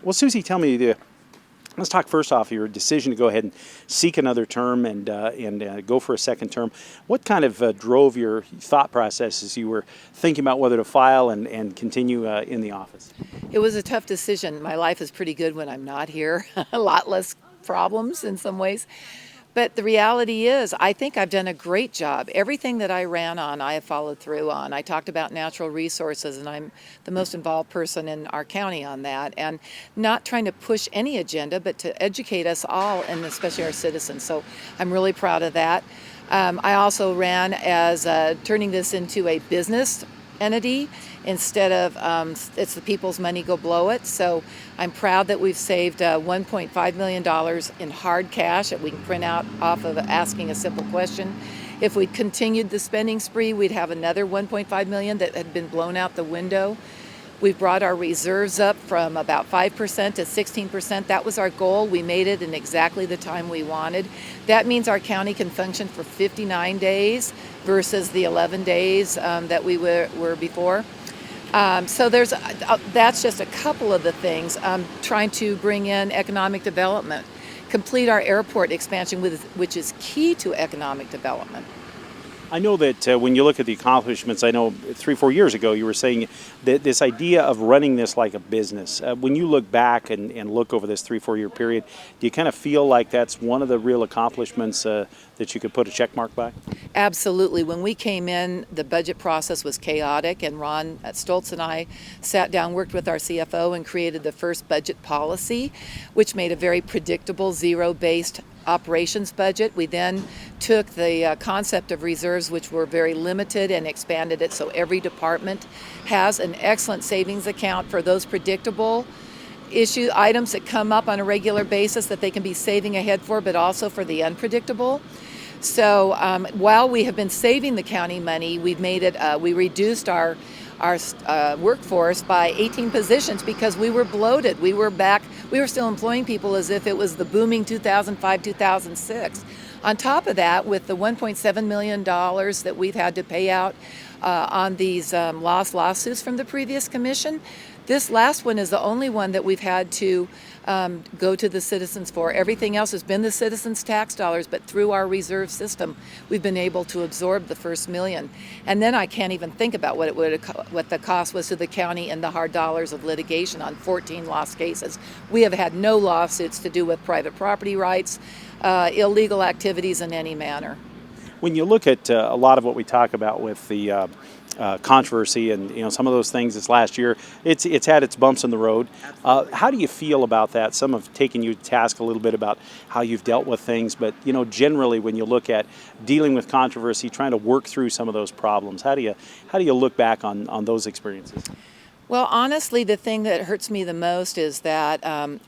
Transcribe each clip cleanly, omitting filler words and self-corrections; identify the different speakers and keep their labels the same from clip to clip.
Speaker 1: Well, Suzy, tell me, let's talk first off your decision to go ahead and seek another term and go for a second term. What kind of drove your thought process as you were thinking about whether to file and continue in the office?
Speaker 2: It was a tough decision. My life is pretty good when I'm not here, a lot less problems in some ways. But the reality is, I think I've done a great job. Everything that I ran on, I have followed through on. I talked about natural resources, and I'm the most involved person in our county on that. And not trying to push any agenda, but to educate us all, and especially our citizens. So I'm really proud of that. I also ran as turning this into a business entity instead of it's the people's money, go blow it. So I'm proud that we've saved $1.5 million in hard cash that we can print out off of asking a simple question. If we'd continued the spending spree, we'd have another $1.5 million that had been blown out the window. We've brought our reserves up from about 5% to 16%. That was our goal. We made it in exactly the time we wanted. That means our county can function for 59 days versus the 11 days that we were before. So that's just a couple of the things. Trying to bring in economic development, complete our airport expansion, which is key to economic development.
Speaker 1: I know that when you look at the accomplishments, I know 3-4 years ago you were saying that this idea of running this like a business. When you look back and look over this 3-4 year period, do you kind of feel like that's one of the real accomplishments that you could put a check mark by?
Speaker 2: Absolutely. When we came in, the budget process was chaotic, and Ron Stoltz and I sat down, worked with our CFO, and created the first budget policy, which made a very predictable zero-based operations budget. We then took the concept of reserves, which were very limited, and expanded it so every department has an excellent savings account for those predictable items that come up on a regular basis that they can be saving ahead for, but also for the unpredictable. So while we have been saving the county money, we've made it. We reduced our workforce by 18 positions because we were bloated. We were still employing people as if it was the booming 2005-2006. On top of that, with the $1.7 million that we've had to pay out on these lost lawsuits from the previous commission, this last one is the only one that we've had to go to the citizens for. Everything else has been the citizens' tax dollars, but through our reserve system, we've been able to absorb the first million. And then I can't even think about what the cost was to the county and the hard dollars of litigation on 14 lost cases. We have had no lawsuits to do with private property rights, illegal activities in any manner.
Speaker 1: When you look at a lot of what we talk about with the controversy and some of those things this last year, it's had its bumps in the road. How do you feel about that? Some have taken you to task a little bit about how you've dealt with things, but generally when you look at dealing with controversy, trying to work through some of those problems, how do you look back on those experiences?
Speaker 2: Well, honestly, the thing that hurts me the most is that, and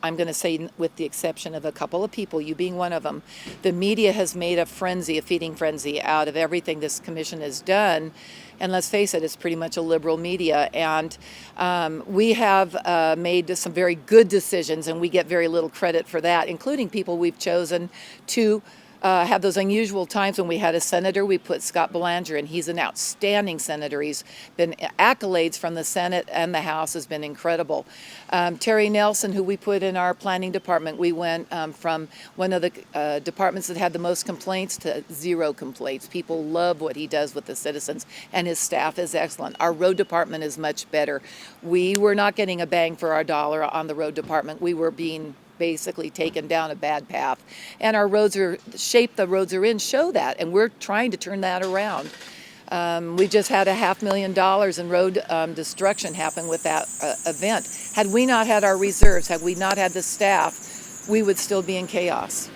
Speaker 2: I'm going to say with the exception of a couple of people, you being one of them, the media has made a feeding frenzy out of everything this commission has done. And let's face it, it's pretty much a liberal media. And we have made some very good decisions, and we get very little credit for that, including people we've chosen to have those unusual times when we had a senator. We put Scott Belanger, and he's an outstanding senator. He's been accolades from the Senate and the House has been incredible. Terry Nelson, who we put in our planning department, we went from one of the departments that had the most complaints to 0 complaints. People love what he does with the citizens, and his staff is excellent. Our road department is much better. We were not getting a bang for our dollar on the road department. We were being basically taken down a bad path, and our roads are the roads are in show that, and we're trying to turn that around. We just had $500,000 in road destruction happen with that event. Had we not had our reserves, had we not had the staff, we would still be in chaos.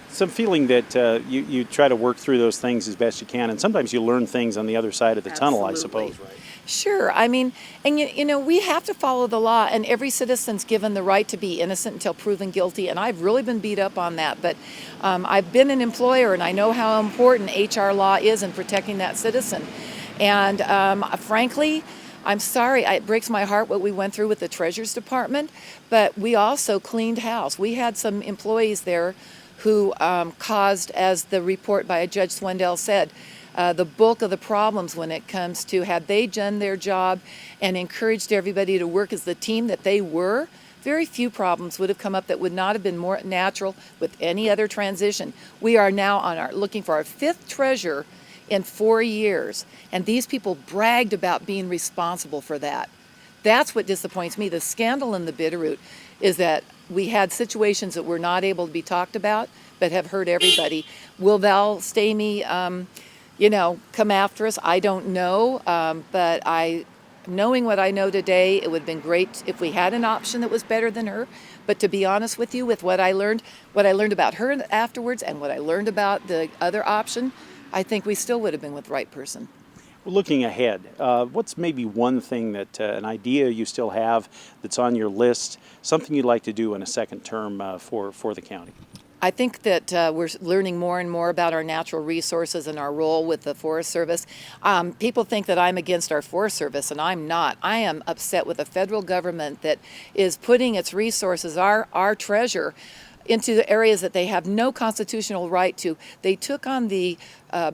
Speaker 1: Some feeling that you try to work through those things as best you can, and sometimes you learn things on the other side of the tunnel, I suppose, right?
Speaker 2: Sure. I mean, and we have to follow the law, and every citizen's given the right to be innocent until proven guilty, and I've really been beat up on that. But I've been an employer, and I know how important HR law is in protecting that citizen. And frankly, I'm sorry, it breaks my heart what we went through with the Treasurer's Department, but we also cleaned house. We had some employees there who caused, as the report by Judge Swindell said, the bulk of the problems when it comes to, had they done their job and encouraged everybody to work as the team that they were, very few problems would have come up that would not have been more natural with any other transition. We are now looking for our 5th treasurer in 4 years, and these people bragged about being responsible for that. That's what disappoints me. The scandal in the Bitterroot is that we had situations that were not able to be talked about, but have hurt everybody. Will Val Stamey, come after us? I don't know, but knowing what I know today, it would have been great if we had an option that was better than her. But to be honest with you, with what I learned about her afterwards and what I learned about the other option, I think we still would have been with the right person.
Speaker 1: Well, looking ahead, what's maybe one thing that an idea you still have that's on your list, something you'd like to do in a second term for the county?
Speaker 2: I think that we're learning more and more about our natural resources and our role with the Forest Service. People think that I'm against our Forest Service, and I'm not. I am upset with the federal government that is putting its resources, our treasure, into the areas that they have no constitutional right to. They took on the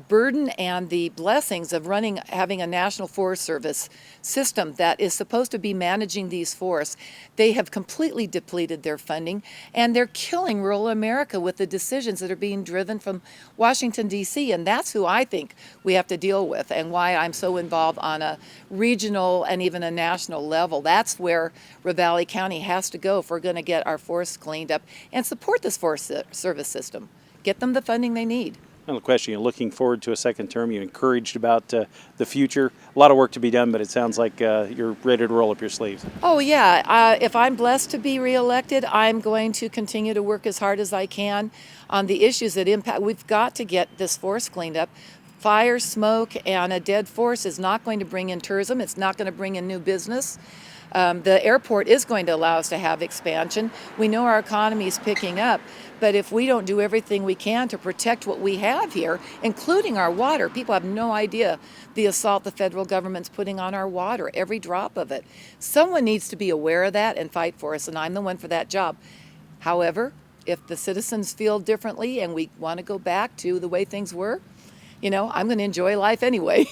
Speaker 2: burden and the blessings of having a National Forest Service system that is supposed to be managing these forests. They have completely depleted their funding, and they're killing rural America with the decisions that are being driven from Washington, D.C., and that's who I think we have to deal with, and why I'm so involved on a regional and even a national level. That's where Ravalli County has to go if we're going to get our forests cleaned up and support this Forest Service system. Get them the funding they need.
Speaker 1: Another question, you're looking forward to a second term, you're encouraged about the future. A lot of work to be done, but it sounds like you're ready to roll up your sleeves.
Speaker 2: Oh yeah, if I'm blessed to be reelected, I'm going to continue to work as hard as I can on the issues that impact. We've got to get this forest cleaned up. Fire, smoke, and a dead forest is not going to bring in tourism. It's not going to bring in new business. The airport is going to allow us to have expansion. We know our economy is picking up, but if we don't do everything we can to protect what we have here, including our water, people have no idea the assault the federal government's putting on our water, every drop of it. Someone needs to be aware of that and fight for us, and I'm the one for that job. However, if the citizens feel differently and we want to go back to the way things were, I'm going to enjoy life anyway.